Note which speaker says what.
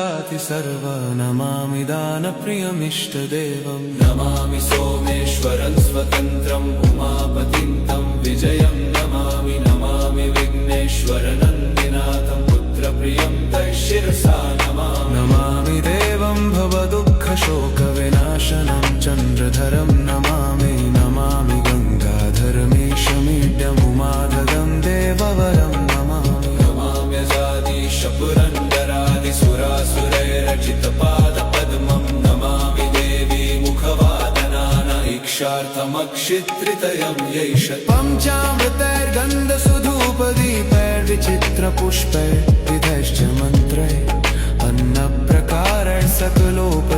Speaker 1: सर्व नमामि दानप्रियमिष्टदेवं नमामि सोमेश्वरं स्वतन्त्रम् उमापतिं तं विजयं नमामि नमामि विघ्नेश्वरनन्दिनाथं पुत्रप्रियं तैशिरसा नमामि देवं भवदुःखशोकविनाशनं चन्द्रधरं नमामि नमामि गङ्गाधरमीशमीड्यमुमाधदं देववरं नमामि नमाम्यजादिशपुरन्दरादिसुरासुरैरचितपादपद्मं नमामि देवी मुखवादनानैक्षार्थमक्षित्रितयं यैष पञ्चामृतैर्गन्धसुधूपदीपैर्विचित्रपुष्पैर्विधैश्च मन्त्रैः अन्नप्रकारैः सकलोप